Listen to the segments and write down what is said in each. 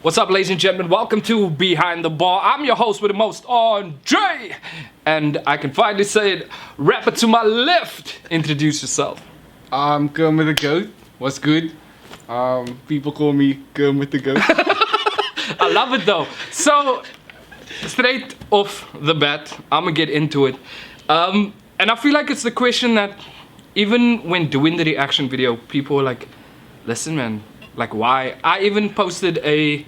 What's up, ladies and gentlemen? Welcome to Behind the Bar. I'm your host with the most, Andre. And I can finally say it. Rapper to my left. Introduce yourself. I'm Kermit the Goat. What's good? People call me Kermit the Goat. I love it though. So, straight off the bat, I'm gonna get into it. And I feel like it's the question that even when doing the reaction video, people were like, listen man, like why? I even posted a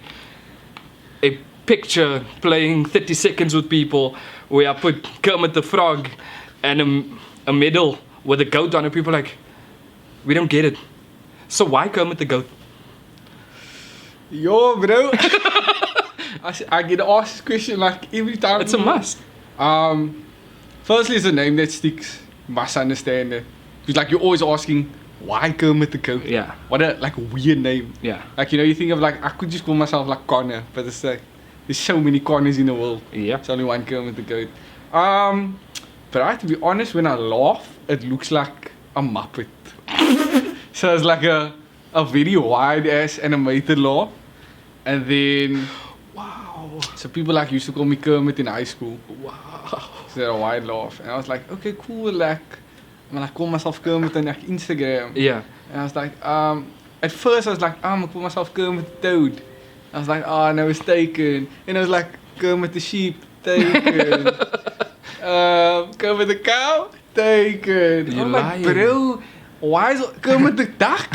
picture playing 30 seconds with people where I put Kermit the Frog and a medal with a goat on it. People are like, we don't get it. So why Kermit the Goat? Yo, bro. I get asked this question like every time. It's a must. Firstly, it's a name that sticks. You must understand it. It's like you're always asking, why Kermit the Goat? Yeah. What a weird name. Yeah. Like, you think of like, I could just call myself like Connor, but it's like, there's so many Connors in the world. Yeah. It's only one Kermit the Goat. But I have to be honest, when I laugh, it looks like a Muppet. So it's like a very wide ass animated laugh. And then, Wow. so people like used to call me Kermit in high school. Wow. So a wide laugh. And I was like, okay, cool, like, I call myself Kermit on like Instagram. Yeah. And I was like, at first I was like, I'm gonna call myself Kermit the Toad. I was like, oh no, it's taken. And I was like, Kermit the Sheep, taken. Kermit the Cow, taken. You're I'm lying. like, bro, why is Kermit the Duck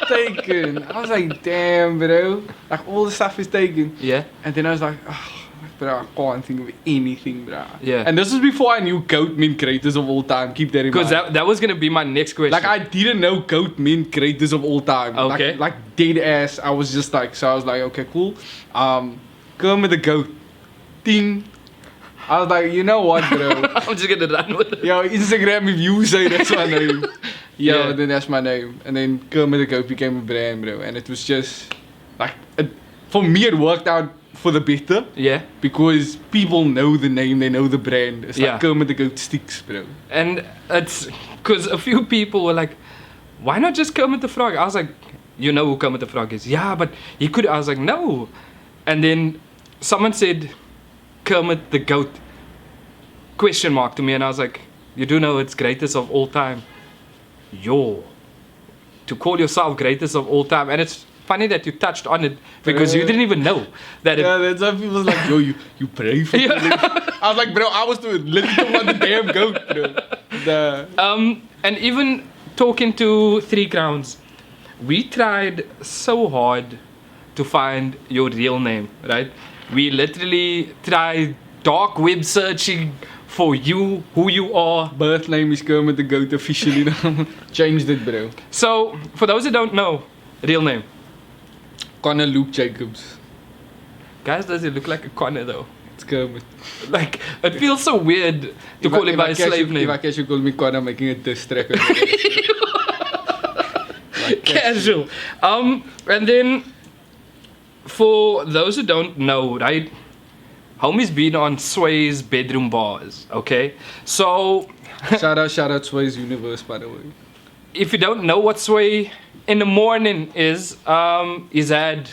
taken? I was like, damn, bro. Like, all the stuff is taken. Yeah. And then I was like, oh, bro, I can't think of anything, bro. Yeah. And this was before I knew goat meant greatest of all time. Keep that in mind. Because that was gonna be my next question. Like, I didn't know goat meant greatest of all time. Okay. Like dead ass. I was just like, so I was like, okay, cool. Kermit the Goat. Ding. I was like, you know what, bro? I'm just gonna run with it. Yo, Instagram if you say that's my name. Yeah. Then that's my name. And then Kermit the Goat became a brand, bro. And it was just, like, for me it worked out for the better. Yeah. Because people know the name, they know the brand. It's Yeah. like Kermit the Goat sticks, bro. And it's because a few people were like, why not just Kermit the Frog? I was like, you know who Kermit the Frog is? Yeah, but he could. I was like, no. And then someone said, Kermit the Goat, question mark to me. And I was like, you do know it's greatest of all time. Yo. To call yourself greatest of all time. And it's funny that you touched on it because you didn't even know that Yeah, then some people was like, yo, you pray for me. I was like, bro, I was doing literally on the damn goat, bro. And even talking to Three Crowns, we tried so hard to find your real name, right? We literally tried dark web searching for you, who you are. Birth name is Kermit the Goat officially now. Changed it, bro. So, for those who don't know, real name. Connor Luke Jacobs. Guys, does it look like a Connor though? It's Kermit. Like, it feels so weird to call it by a slave name. If I catch you call me Connor, I'm making a diss track. Like, Casual. And then, for those who don't know, right? Homie's been on Sway's bedroom bars, okay? So, shout out Sway's Universe, by the way. if you don't know what Sway in the morning is, he's had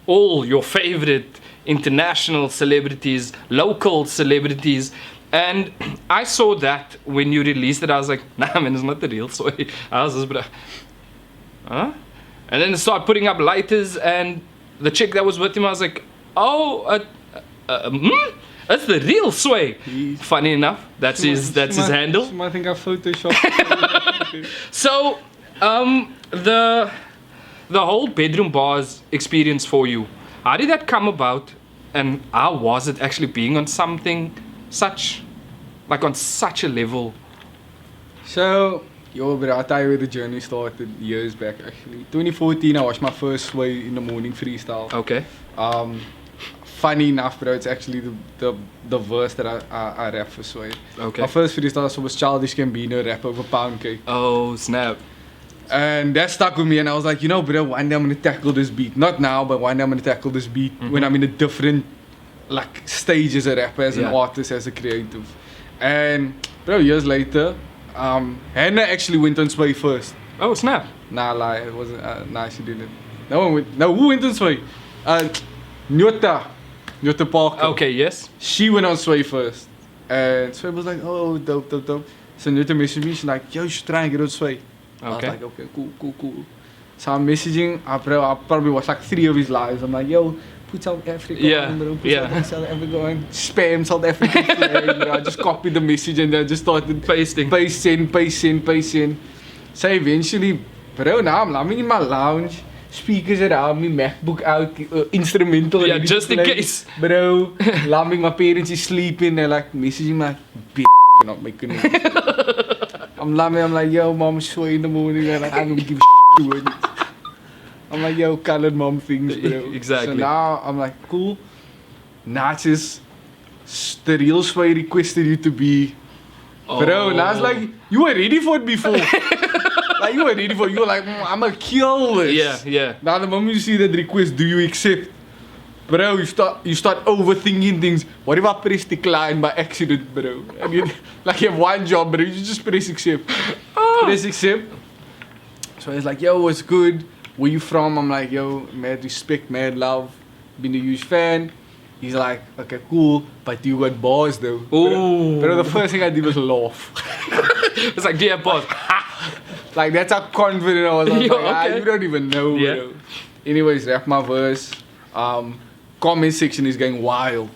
all your favorite international celebrities, local celebrities, and I saw that when you released it. I was like, nah man, it's not the real Sway. I was just, huh? And then they started putting up lighters, and the chick that was with him, I was like, oh, that's the real Sway. Funny enough, that's his handle. I think I photoshopped. So, the whole bedroom bars experience for you, how did that come about, and how was it actually being on something such, like on such a level? So, yo, bro, I'll tell you where the journey started years back actually. 2014, I watched my first Sway in the morning freestyle. Okay. Funny enough, bro, it's actually the verse that I rap for Sway. Okay. My first freestyle was Childish Gambino rap over Pound Cake. Oh, snap. And that stuck with me, and I was like, you know, bro, one day I'm gonna tackle this beat. Not now, but one day I'm gonna tackle this beat when I'm in a different, like, stage as a rapper, as an artist, as a creative. And, bro, years later, Hannah actually went on Sway first. Oh, snap. Nah, lie, it wasn't, nah, she didn't. No one went, no, who went on Sway? Nyota Parker. Okay, yes. She went on Sway first. And Sway was like, oh, dope. So Nyota messaged me, she's like, yo, you should try and get on Sway. I was Okay. like, okay, cool. So I'm messaging, I probably watched like 3 of his lives. I'm like, yo, put South Africa Yeah, on, bro. Put yeah. South Africa on. Spam South Africa flag, bro. I just copied the message and then just started Pasting. paste in. So eventually, bro, now I'm lying in my lounge, speakers around me, MacBook out, instrumental. Yeah, ready just to in play. case. Bro, lying, my parents is sleeping, they're like messaging me like, bitch, you're not making it. I'm lying, I'm like, yo, mom, Sway in the morning, and like, I don't give a to it. I'm like, yo, colored mom things, bro. Exactly. So now I'm like, cool. Now it's just the real Sway requested you to be. Bro, now it's like, you were ready for it before. Like, you were ready for it. You were like, I'm gonna kill this. Yeah. Now the moment you see that request, do you accept? Bro, you start overthinking things. What if I press decline by accident, bro? And you have one job, bro. You just press accept. Press accept. So he's like, yo, what's good? Where you from? I'm like, yo, mad respect, mad love. Been a huge fan. He's like, okay, cool, but you got bars though. Ooh. But the first thing I did was laugh. It's like, dear boss. Like, that's how confident I was. I was Yo, like, okay. you don't even know, Yeah. bro. Anyways, rap my verse. Comment section is going wild.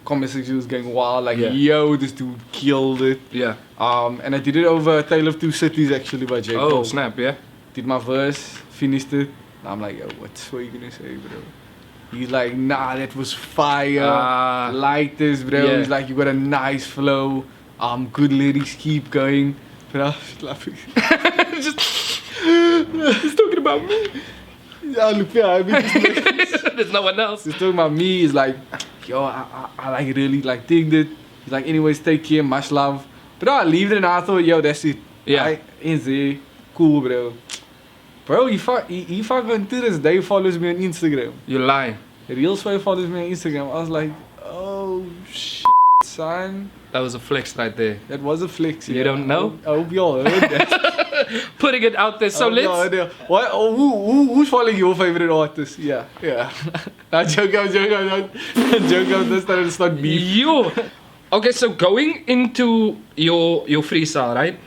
Like, Yeah. yo, this dude killed it. Yeah. And I did it over A Tale of Two Cities actually by J. Oh, Cole. snap, yeah. Did my verse, finished it. I'm like, yo, what you gonna say, bro? He's like, nah, that was fire. Like this, bro. Yeah. He's like, you got a nice flow. Good lyrics, keep going. Bro, I was laughing. He's talking about me. Yeah, look, yeah, I mean, There's no one else. he's talking about me. He's like, yo, I like really like digged it. He's like, anyways, take care, much love. Bro, I leave it and I thought, yo, that's it. Yeah. Easy, cool, bro. Bro, he fucking to this day follows me on Instagram. You're lying. Real Sway follows me on Instagram. I was like, oh shit, son. That was a flex right there. That was a flex. You yeah. don't know? I hope y'all heard that. Putting it out there. So I hope y'all let's. heard that. What? Oh, who's following your favorite artist? Yeah. Nah, joke. I'm just trying to start beef. You. Okay, so going into your freestyle, right?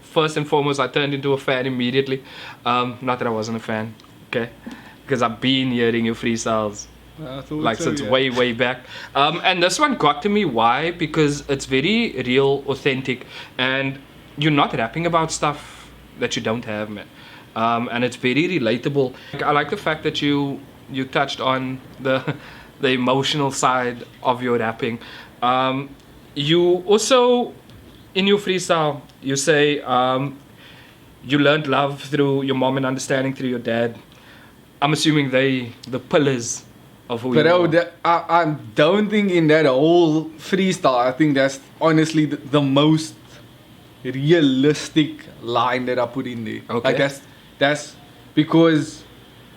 First and foremost, I turned into a fan immediately. Not that I wasn't a fan, okay? Because I've been hearing your freestyles like since way back. And this one got to me. Why? Because it's very real, authentic, and you're not rapping about stuff that you don't have, man. And it's very relatable. I like the fact that you touched on the emotional side of your rapping. You also, in your freestyle, you say you learned love through your mom and understanding through your dad. I'm assuming the pillars of who But you are. I don't think in that whole freestyle, I think that's honestly the most realistic line that I put in there. Okay. Like that's because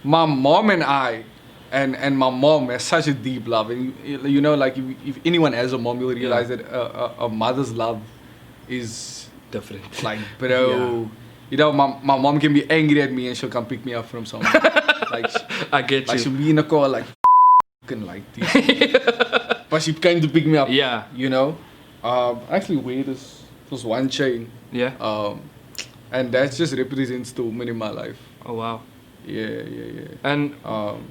my mom and I, and my mom has such a deep love, and you know, like if anyone has a mom, you'll realize that a mother's love is Different. like, bro. You know, my mom can be angry at me and she'll come pick me up from somewhere. Like, I get like you. she'll be in a car like, fucking like this. But she came to pick me up. Yeah. You know? Actually wear this one chain. Yeah. And that just represents the woman in my life. Oh wow. Yeah. And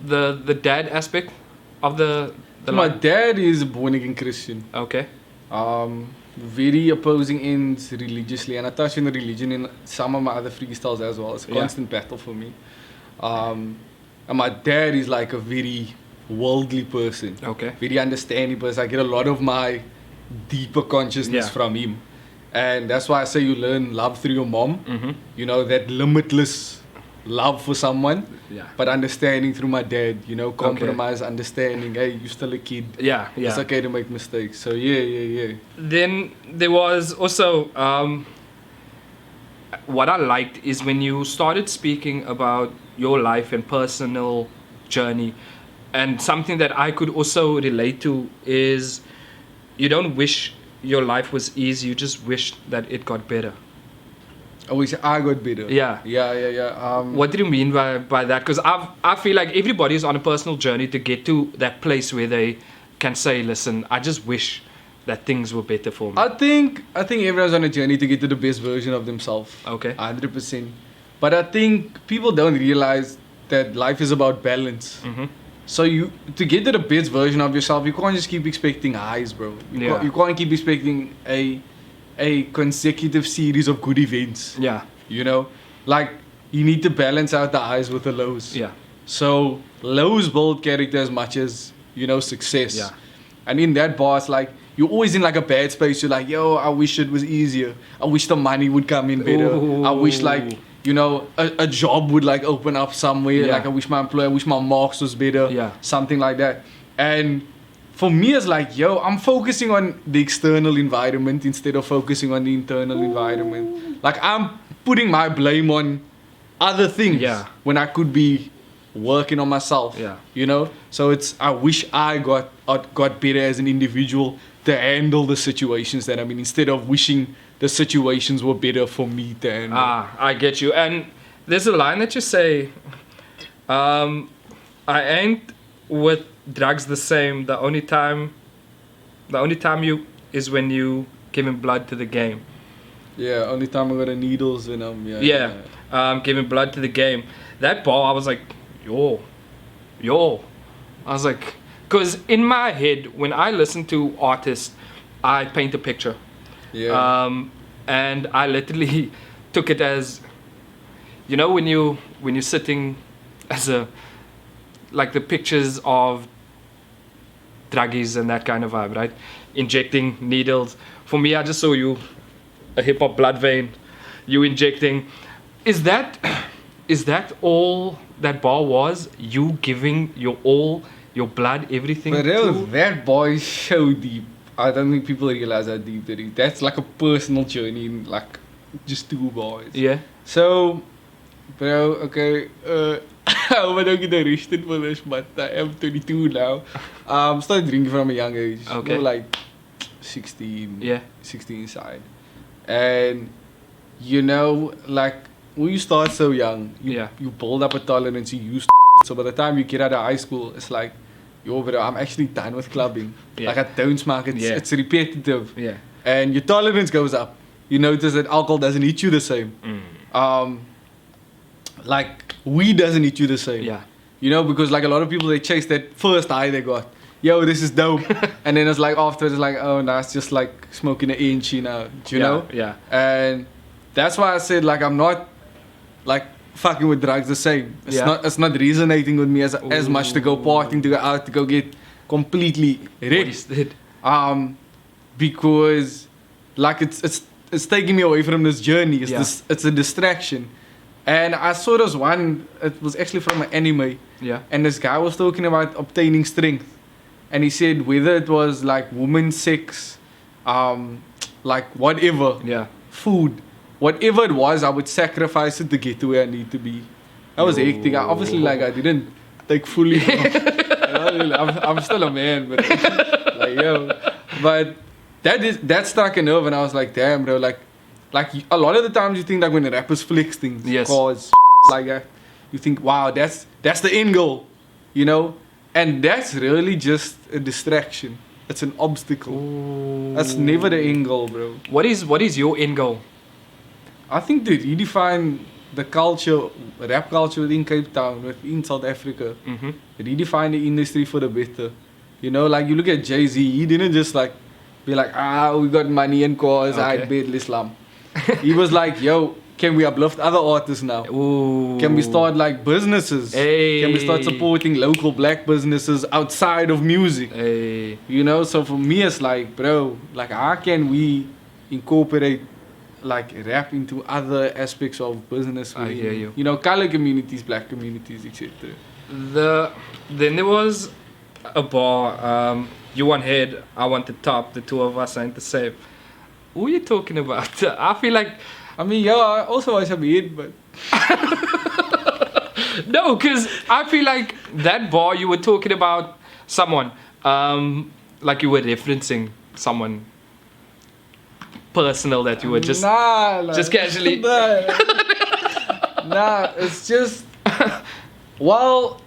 the dad aspect of the My line? dad is a born again Christian. Okay. Very opposing ends religiously, and I touch on religion in some of my other freestyles as well. It's a constant battle for me. And my dad is like a very worldly person. Okay. Very understanding person. I get a lot of my deeper consciousness from him. And that's why I say you learn love through your mom. Mm-hmm. You know, that limitless love for someone. Yeah. But understanding through my dad, you know, compromise, understanding, hey, you're still a kid. Yeah. It's okay to make mistakes. So yeah. Then there was also what I liked is when you started speaking about your life and personal journey, and something that I could also relate to is you don't wish your life was easy, you just wish that it got better. I wish I got better. Yeah. Yeah. What do you mean by that? Because I feel like everybody's on a personal journey to get to that place where they can say, listen, I just wish that things were better for me. I think everyone's on a journey to get to the best version of themselves. Okay. 100%. But I think people don't realize that life is about balance. Mm-hmm. So to get to the best version of yourself, you can't just keep expecting highs, bro. You can't keep expecting a consecutive series of good events. Yeah. You know, like you need to balance out the highs with the lows. Yeah. So lows build character as much as success. Yeah. And in that bar, it's like you're always in like a bad space. You're like, yo, I wish it was easier. I wish the money would come in better. Ooh. I wish like a job would like open up somewhere. Yeah. Like I wish my employer, I wish my marks was better. Yeah. Something like that. And for me, it's like, yo, I'm focusing on the external environment instead of focusing on the internal environment. Like I'm putting my blame on other things when I could be working on myself. Yeah. So I wish I got better as an individual to handle the situations that I'm in instead of wishing the situations were better for me to handle. I get you. And there's a line that you say, I ain't with drugs the same. The only time you is when you giving blood to the game. Yeah, only time I got the needles when I'm giving blood to the game. That ball, I was like, yo. I was like, because in my head, when I listen to artists, I paint a picture. Yeah. And I literally took it as, when you're sitting as like the pictures of druggies and that kind of vibe, right? Injecting needles. For me, I just saw you, a hip hop blood vein, you injecting. Is that all that bar was? You giving your all, your blood, everything? But that boy is so deep. I don't think people realize how deep that is. That's like a personal journey in like just 2 boys. Yeah. So, bro, okay, I don't get arrested for this, but I am 22 now. Started drinking from a young age. Okay. Like 16. Yeah. 16 inside. And like when you start so young, you build up a tolerance, you use so by the time you get out of high school, it's like, yo bro, I'm actually done with clubbing. Yeah. Like I don't smoke, it's repetitive. Yeah. And your tolerance goes up. You notice that alcohol doesn't hit you the same. Like weed doesn't hit you the same. Yeah. Because like a lot of people, they chase that first high they got. Yo, this is dope. And then it's like afterwards, it's like, oh no, it's just like smoking an inch, you know? Yeah. And that's why I said like I'm not like fucking with drugs the same. It's not resonating with me as much to go partying, to go out, to go get completely wrecked. Because like it's taking me away from this journey. It's a distraction. And I saw this one, it was actually from an anime. Yeah. And this guy was talking about obtaining strength. And he said whether it was like woman sex, like whatever, food, whatever it was, I would sacrifice it to get to where I need to be. That was hectic. Obviously, like I didn't take fully. I'm still a man, but like but that struck a nerve, and I was like, damn, bro, like a lot of the times you think like when the rappers flex things, cause like that, you think, wow, that's the end goal, and that's really just a distraction. It's an obstacle. Ooh. That's never the end goal, bro. What is your end goal? I think to redefine the culture, rap culture within Cape Town, within South Africa, redefine the industry for the better. Like you look at Jay-Z, he didn't just like be like, we got money and cause, I bet Islam. He was like, yo, can we uplift other artists now? Ooh. Can we start like businesses? Hey. Can we start supporting local black businesses outside of music? Hey. So for me it's like, bro, like how can we incorporate like rap into other aspects of business? I hear you. Color communities, black communities, etc. Then there was a bar, you want head, I want the top, the two of us ain't the same. Who are you talking about? I feel like, I mean, I also want some head, but no, because I feel like that bar you were talking about someone, like you were referencing someone personal that you were just nah, just casually? Nah, it's just, well,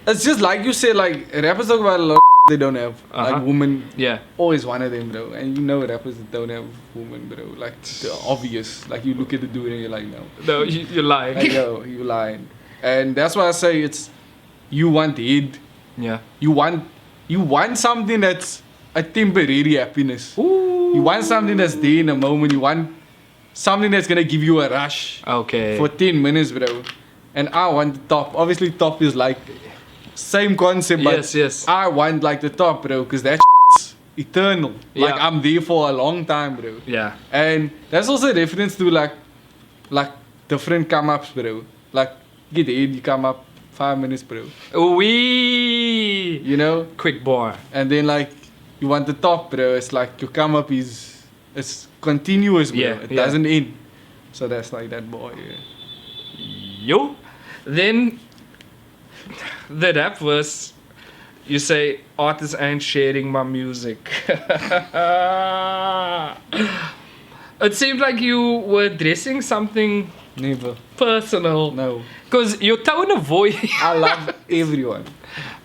it's just like you said, like rappers talk about a lot of they don't have. Like women, Yeah. always one of them, bro. And you know rappers that don't have women, bro. Like the obvious. Like you look at the dude and you're like, no. No, you're lying. Like, yo, you lying. And that's why I say it's, you want head. Yeah. You want something that's a temporary happiness. Ooh. You want something that's there in a moment. You want something that's gonna give you a rush Okay. for 10 minutes, bro. And I want the top. Obviously, top is like same concept, but Yes. I want like the top, bro, because that shit's eternal. Like Yeah. I'm there for a long time, bro. Yeah. And that's also a reference to like different come ups, bro. Like get there, you come up 5 minutes, bro. Wee. You know? Quick bar. And then like you want the top, bro. It's like your come up is it's continuous, bro. Yeah, It yeah. doesn't end. So that's like that boy, yeah. Yo. Then the rap verse, you say artists ain't sharing my music. It seemed like you were addressing something Never. personal. No. Because your tone of voice. I love everyone.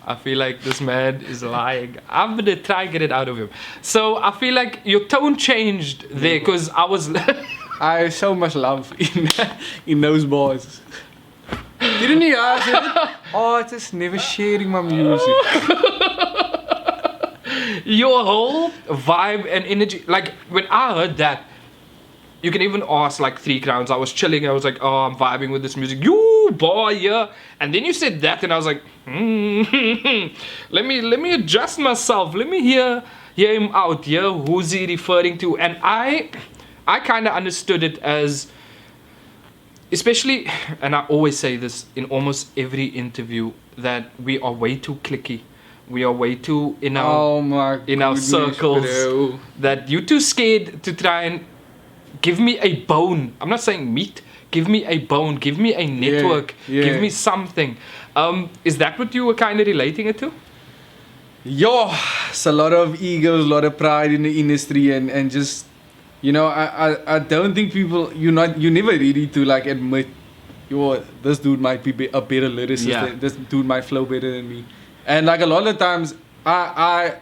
I feel like this man is lying. I'm gonna try and get it out of him. So I feel like your tone changed there because I was. I have so much love in those bars. Didn't you ask it? Artists never sharing my music. Your whole vibe and energy, like when I heard that, you can even ask like 3 Crowns. I was chilling. I was like, oh, I'm vibing with this music. You boy, yeah. And then you said that, and I was like, let me adjust myself. Let me hear him out. Yeah, who's he referring to? And I kind of understood it as, especially, and I always say this in almost every interview, that we are way too cliquey. We are way too in our our goodness, circles. bro. That you're too scared to try and give me a bone. I'm not saying meat. Give me a bone. Give me a network. yeah. Give me something. Is that what you were kind of relating it to? Yo, it's a lot of egos, a lot of pride in the industry, and just, you know, I don't think people, you never ready to like admit, yo, this dude might be a better lyricist. Yeah. This dude might flow better than me. And like a lot of times, I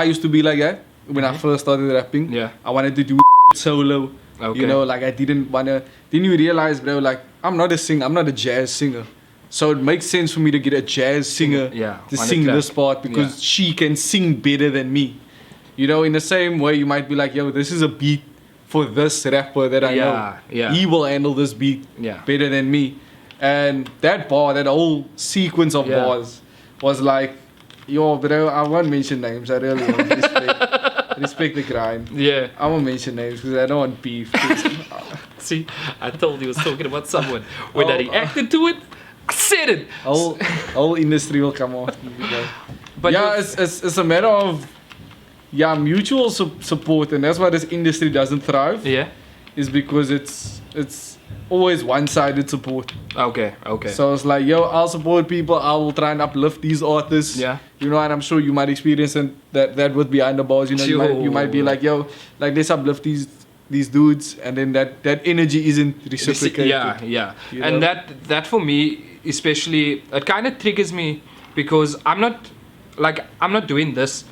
used to be like that when I first started rapping. Yeah. I wanted to do solo. Okay. You know, like I didn't wanna. Then you realize, bro, like I'm not a singer. I'm not a jazz singer. So it makes sense for me to get a jazz singer Yeah, to on the sing track. this part because she can sing better than me. You know, in the same way, you might be like, yo, this is a beat for this rapper that I know. Yeah. He will handle this beat better than me. And that bar, that whole sequence of bars was like, yo, bro, I won't mention names. I really won't. Respect the grind. Yeah. I won't mention names because I don't want beef. See, I told you I was talking about someone. When I reacted to it, I said it. whole industry will come off. But yeah, it's a matter of mutual support, and that's why this industry doesn't thrive. Yeah. Is because it's always one-sided support. Okay. So it's like, yo, I'll support people. I will try and uplift these artists. Yeah. You know, and I'm sure you might experience that with behind the bars. You know, you might be like, yo, like let's uplift these dudes, and then that energy isn't reciprocated. Yeah. You And know? that for me, especially, it kind of triggers me because I'm not doing this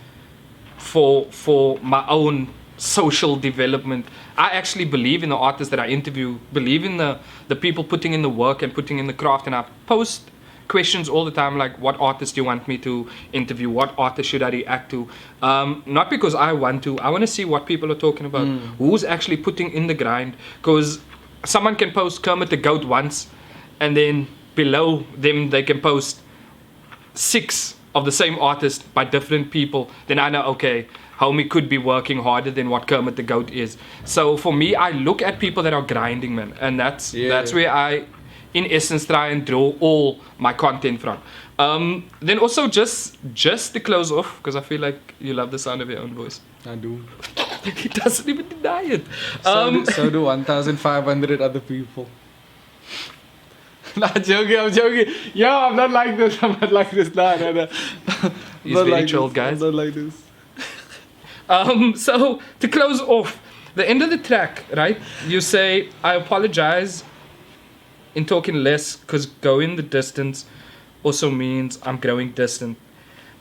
for my own social development. I actually believe in the artists that I interview, believe in the people putting in the work and putting in the craft, and I post questions all the time like, what artist do you want me to interview? What artist should I react to? Not because I want to. I want to see what people are talking about. Who's actually putting in the grind? Because someone can post Kermit the Goat once, and then below them they can post 6 of the same artist by different people. Then I know, okay, homie could be working harder than what Kermit the Goat is. So for me, I look at people that are grinding, man, and that's where I, in essence, try and draw all my content from. Then also just to close off, because I feel like you love the sound of your own voice. I do. He doesn't even deny it. So do 1,500 other people. Not joking, I'm joking. Yo, I'm not like this. I'm not like this. No. He's not very like chilled, this. guys. I'm not like this. So to close off, the end of the track, right? You say, I apologize in talking less because going the distance also means I'm growing distant.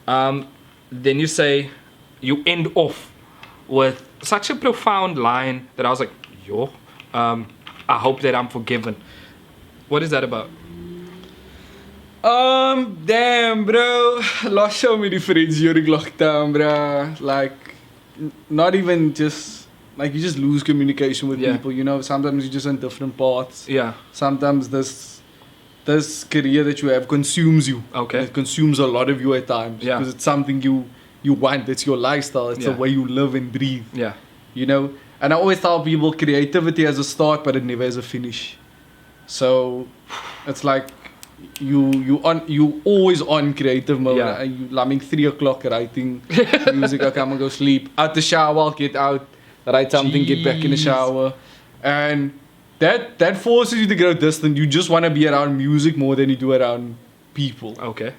Then you say, you end off with such a profound line that I was like, yo, I hope that I'm forgiven. What is that about? Damn, bro. Lost so many friends during lockdown, bro. Like, not even just, like, you just lose communication with people, you know? Sometimes you're just on different paths. Yeah. Sometimes this career that you have consumes you. Okay. It consumes a lot of you at times. Yeah. Because it's something you want. It's your lifestyle. It's the way you live and breathe. Yeah. You know? And I always tell people creativity has a start, but it never has a finish. So, it's like, you always on creative mode. Yeah. I mean 3 o'clock writing music, okay, I'm gonna go sleep. Out the shower, I'll get out, write something, get back in the shower. And that forces you to grow distant. You just wanna be around music more than you do around people. Okay.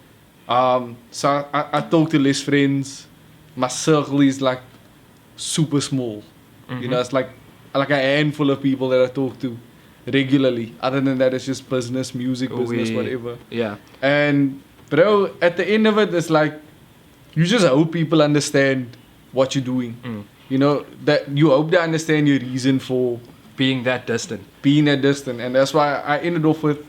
So I talk to less friends. My circle is like super small. You know, it's like a handful of people that I talk to regularly. Other than that, it's just business, music, business, whatever. Yeah. And bro, at the end of it, it's like you just hope people understand what you're doing. You know, that you hope they understand your reason for being that distant. And that's why I ended off with,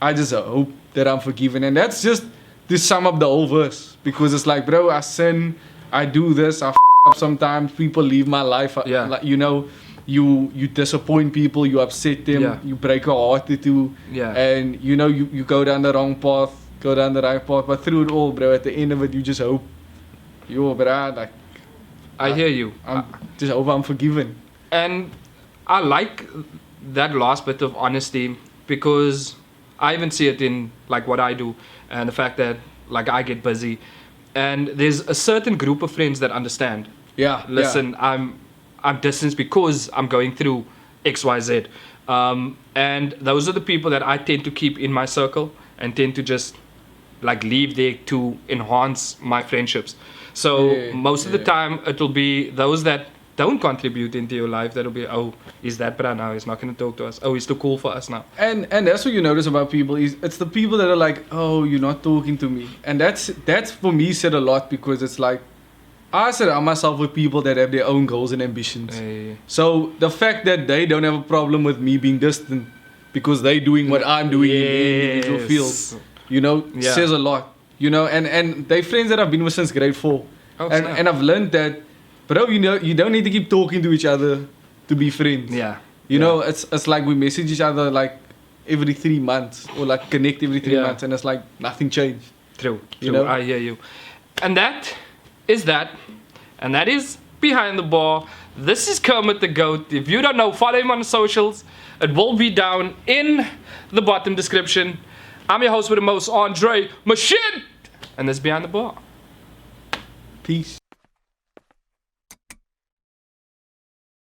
I just hope that I'm forgiven. And that's just to sum up the whole verse, because it's like, bro, I sin, I do this, I up sometimes, people leave my life. Like, you know, you disappoint people, you upset them, you break a heart or two, and you know, you go down the wrong path, go down the right path, but through it all, bro, at the end of it, you just hope, yo, bro, like, I hear you. Just hope I'm forgiven. And I like that last bit of honesty, because I even see it in like what I do, and the fact that like I get busy, and there's a certain group of friends that understand. Yeah. Listen, I'm distanced because I'm going through XYZ. And those are the people that I tend to keep in my circle and tend to just like leave there to enhance my friendships. So most of the time it'll be those that don't contribute into your life that'll be, oh, he's that bra now, he's not going to talk to us, oh, he's too cool for us now. And that's what you notice about people, is it's the people that are like, oh, you're not talking to me. And that's for me said a lot, because it's like, I surround myself with people that have their own goals and ambitions. So the fact that they don't have a problem with me being distant because they doing what I'm doing in the individual field, you know, says a lot. You know, and they friends that I've been with since grade 4. And I've learned that, bro, you know, you don't need to keep talking to each other to be friends. You know, it's like we message each other like every 3 months, or like connect every 3 months, and it's like nothing changed. True. You know? I hear you. And that is that. And that is Behind the Bar. This is Kermit the Goat. If you don't know, follow him on the socials. It will be down in the bottom description. I'm your host with the most, Andre Machine. And this is Behind the Bar. Peace.